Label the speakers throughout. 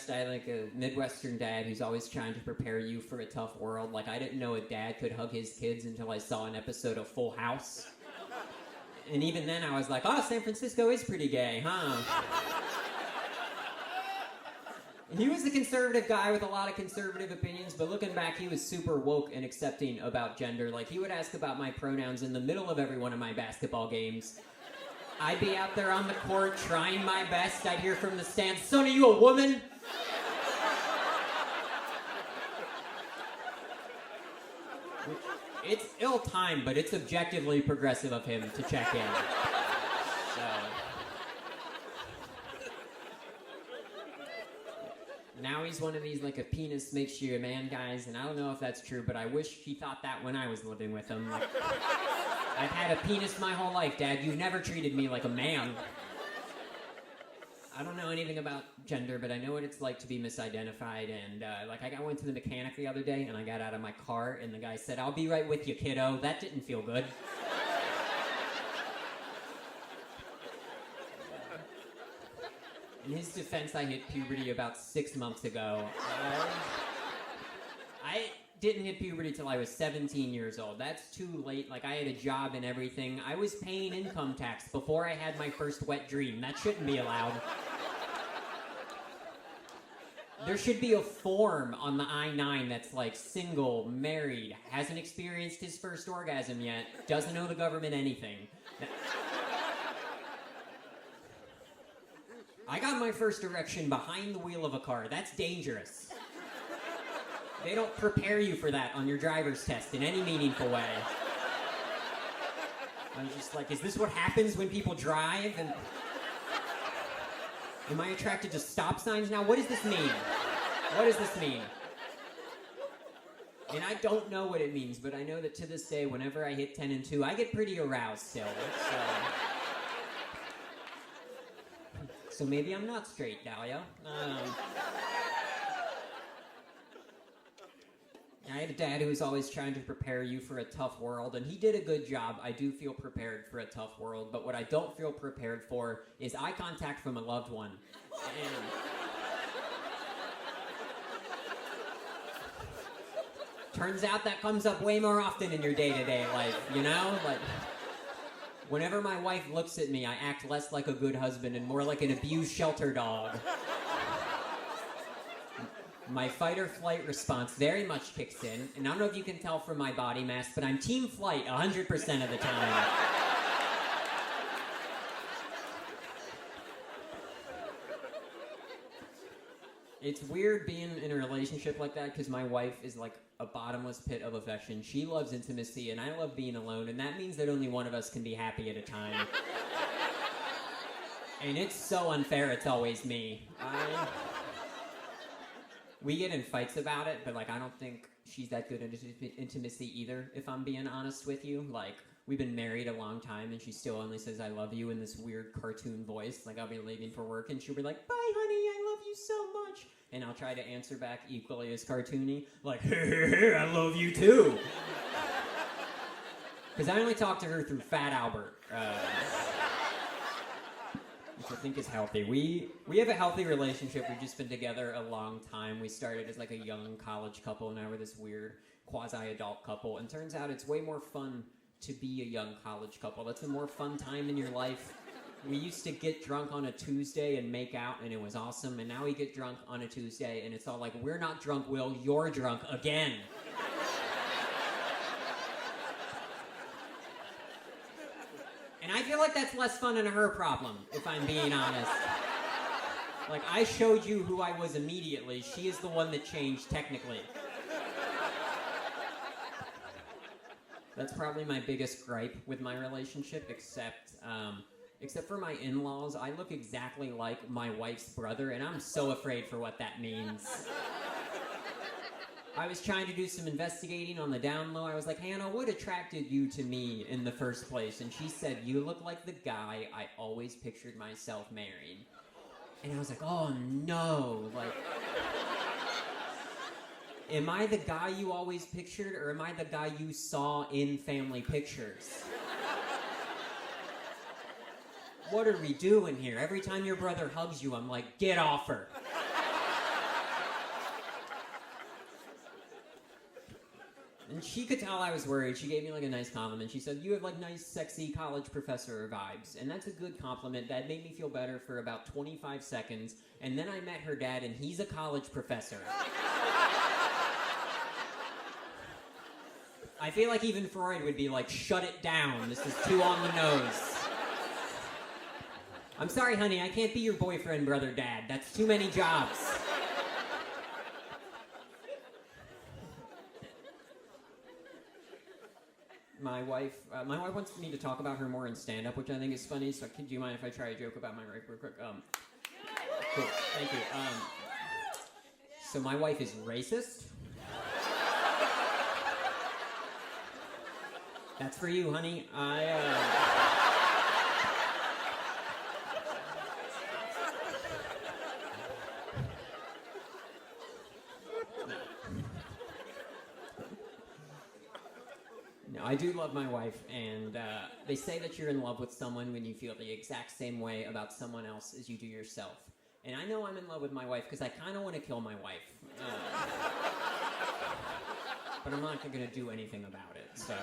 Speaker 1: I had like a Midwestern dad who's always trying to prepare you for a tough world. Like, I didn't know a dad could hug his kids until I saw an episode of Full House. And even then I was like, oh, San Francisco is pretty gay, huh? He was a conservative guy with a lot of conservative opinions, but looking back, he was super woke and accepting about gender. Like, he would ask about my pronouns in the middle of every one of my basketball games. I'd be out there on the court trying my best. I'd hear from the stands, son, are you a woman? It's ill-timed, but it's objectively progressive of him to check in. So... now he's one of these, like, a penis makes you a man guys, and I don't know if that's true, but I wish he thought that when I was living with him. Like, I've had a penis my whole life, Dad. You've never treated me like a man. I don't know anything about gender, but I know what it's like to be misidentified, and, like, I went to the mechanic the other day, and I got out of my car, and the guy said, I'll be right with you, kiddo. That didn't feel good. In his defense, I hit puberty about 6 months ago. I didn't hit puberty till I was 17 years old. That's too late. Like, I had a job and everything. I was paying income tax before I had my first wet dream. That shouldn't be allowed. There should be a form on the I-9 that's like, single, married, hasn't experienced his first orgasm yet, doesn't owe the government anything. I got my first erection behind the wheel of a car. That's dangerous. They don't prepare you for that on your driver's test in any meaningful way. I was just like, is this what happens when people drive? And am I attracted to stop signs now? What does this mean? What does this mean? And I don't know what it means, but I know that to this day, whenever I hit 10 and 2, I get pretty aroused still. So maybe I'm not straight, Dahlia. I had a dad who was always trying to prepare you for a tough world, and he did a good job. I do feel prepared for a tough world, but what I don't feel prepared for is eye contact from a loved one. And turns out that comes up way more often in your day-to-day life, you know? Like, whenever my wife looks at me, I act less like a good husband and more like an abused shelter dog. My fight-or-flight response very much kicks in, and I don't know if you can tell from my body mass, but I'm team flight 100% of the time. It's weird being in a relationship like that, because my wife is like a bottomless pit of affection. She loves intimacy, and I love being alone, and that means that only one of us can be happy at a time. And it's so unfair, it's always me. We get in fights about it, but, like, I don't think she's that good at intimacy either, if I'm being honest with you. Like, we've been married a long time, and she still only says I love you in this weird cartoon voice. Like, I'll be leaving for work, and she'll be like, bye, honey, I love you so much. And I'll try to answer back equally as cartoony, like, I love you too. Because I only talk to her through Fat Albert. Which I think is healthy. We have a healthy relationship. We've just been together a long time. We started as like a young college couple, and now we're this weird quasi-adult couple. And turns out it's way more fun to be a young college couple. That's a more fun time in your life. We used to get drunk on a Tuesday and make out, and it was awesome. And now we get drunk on a Tuesday, and it's all like, we're not drunk, Will. You're drunk again. And I feel like that's less fun than her problem, if I'm being honest. Like, I showed you who I was immediately. She is the one that changed, technically. That's probably my biggest gripe with my relationship, except for my in-laws. I look exactly like my wife's brother, and I'm so afraid for what that means. I was trying to do some investigating on the down low. I was like, Hannah, what attracted you to me in the first place? And she said, you look like the guy I always pictured myself marrying. And I was like, oh no, like, am I the guy you always pictured, or am I the guy you saw in family pictures? What are we doing here? Every time your brother hugs you, I'm like, get off her. And she could tell I was worried. She gave me like a nice compliment. She said, "You have like nice, sexy college professor vibes." And that's a good compliment. That made me feel better for about 25 seconds. And then I met her dad, and he's a college professor. I feel like even Freud would be like, "Shut it down. This is too on the nose." I'm sorry, honey. I can't be your boyfriend, brother, dad. That's too many jobs. My wife wants me to talk about her more in stand-up, which I think is funny. So, do you mind if I try a joke about my wife real quick? Cool. Thank you. So my wife is racist. That's for you, honey. No, I do love my wife, and they say that you're in love with someone when you feel the exact same way about someone else as you do yourself. And I know I'm in love with my wife because I kind of want to kill my wife. But I'm not going to do anything about it, so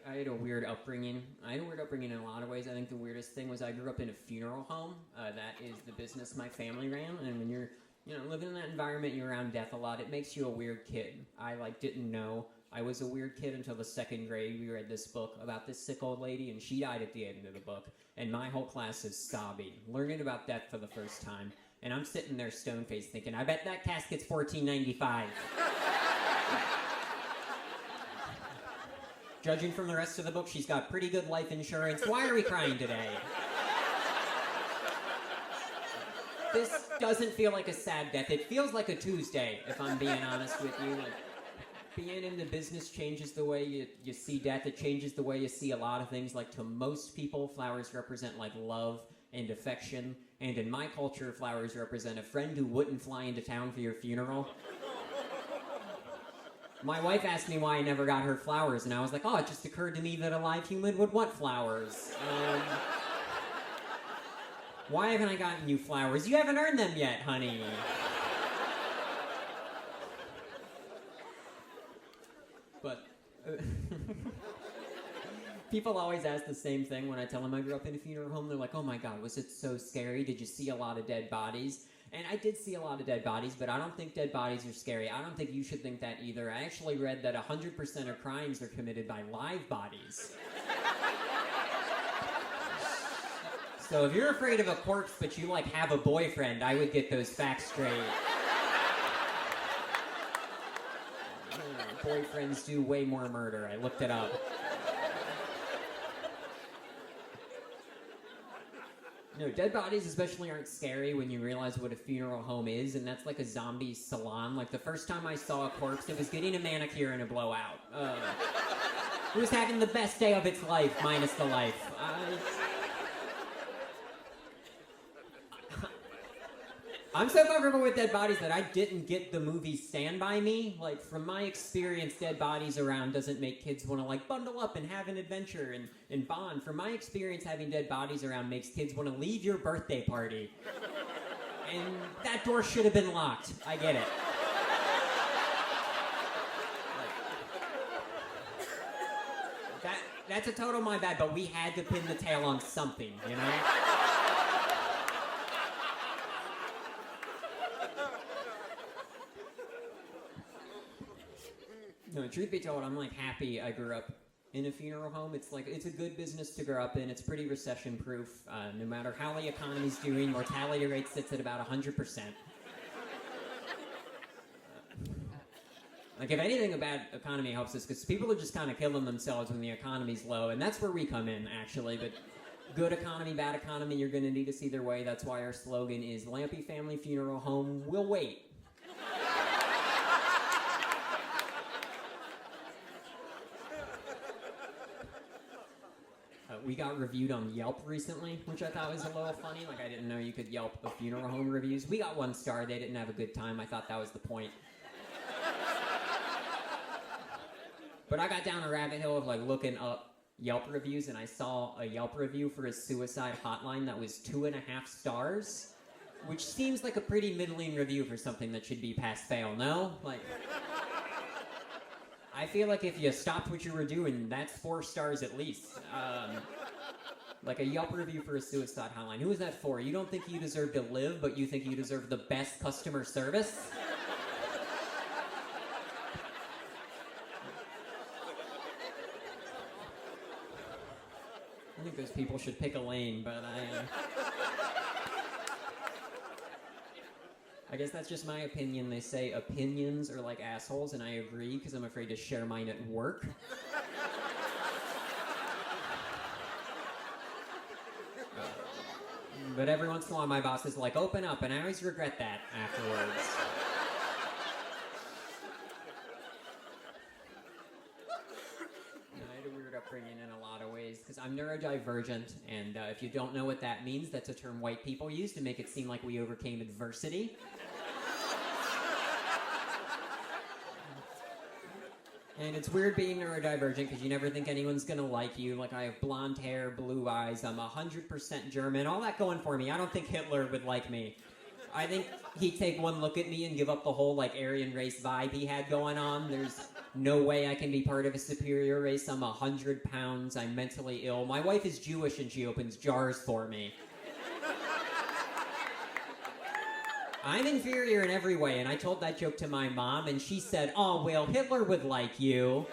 Speaker 1: I had a weird upbringing. I had a weird upbringing in a lot of ways. I think the weirdest thing was I grew up in a funeral home. That is the business my family ran, and when you're living in that environment, you're around death a lot, it makes you a weird kid. I didn't know I was a weird kid until the second grade. We read this book about this sick old lady, and she died at the end of the book, and my whole class is sobbing, learning about death for the first time, and I'm sitting there stone-faced thinking, I bet that casket's $14.95. Judging from the rest of the book, she's got pretty good life insurance. Why are we crying today? This doesn't feel like a sad death. It feels like a Tuesday, if I'm being honest with you. Being in the business changes the way you see death. It changes the way you see a lot of things. To most people, flowers represent love and affection. And in my culture, flowers represent a friend who wouldn't fly into town for your funeral. My wife asked me why I never got her flowers, and I was like, oh, it just occurred to me that a live human would want flowers. Why haven't I gotten you flowers? You haven't earned them yet, honey. But people always ask the same thing when I tell them I grew up in a funeral home. They're like, oh my God, was it so scary? Did you see a lot of dead bodies? And I did see a lot of dead bodies, but I don't think dead bodies are scary. I don't think you should think that either. I actually read that 100% of crimes are committed by live bodies. So if you're afraid of a corpse, but you have a boyfriend, I would get those facts straight. Boyfriends do way more murder. I looked it up. No, dead bodies especially aren't scary when you realize what a funeral home is, and that's like a zombie salon. The first time I saw a corpse, it was getting a manicure and a blowout. It was having the best day of its life, minus the life. I'm so comfortable with dead bodies that I didn't get the movie Stand By Me. From my experience, dead bodies around doesn't make kids want to, bundle up and have an adventure and bond. From my experience, having dead bodies around makes kids want to leave your birthday party. And that door should have been locked. I get it. That's a total my bad, but we had to pin the tail on something, you know? No, truth be told, I'm happy I grew up in a funeral home. It's a good business to grow up in. It's pretty recession-proof. No matter how the economy's doing, mortality rate sits at about 100%. If anything, a bad economy helps us, because people are just kind of killing themselves when the economy's low, and that's where we come in, actually. But good economy, bad economy, you're going to need us either way. That's why our slogan is Lampe Family Funeral Home will wait. We got reviewed on Yelp recently, which I thought was a little funny. I didn't know you could Yelp the funeral home reviews. We got 1 star. They didn't have a good time. I thought that was the point. But I got down a rabbit hole of looking up Yelp reviews, and I saw a Yelp review for a suicide hotline that was 2.5 stars. which seems like a pretty middling review for something that should be pass-fail, no? Like, I feel like if you stopped what you were doing, that's 4 stars at least. Like a Yelp review for a suicide hotline. Who is that for? You don't think you deserve to live, but you think you deserve the best customer service? I think those people should pick a lane, but I guess that's just my opinion. They say opinions are like assholes, and I agree because I'm afraid to share mine at work. But every once in a while, my boss is like, open up, and I always regret that afterwards. I had a weird upbringing in a lot of ways, because I'm neurodivergent, and if you don't know what that means, that's a term white people use to make it seem like we overcame adversity. And it's weird being neurodivergent because you never think anyone's gonna like you. Like, I have blonde hair, blue eyes, I'm 100% German, all that going for me. I don't think Hitler would like me. I think he'd take one look at me and give up the whole, like, Aryan race vibe he had going on. There's no way I can be part of a superior race. I'm 100 pounds, I'm mentally ill. My wife is Jewish and she opens jars for me. I'm inferior in every way, and I told that joke to my mom, and she said, oh, well, Hitler would like you.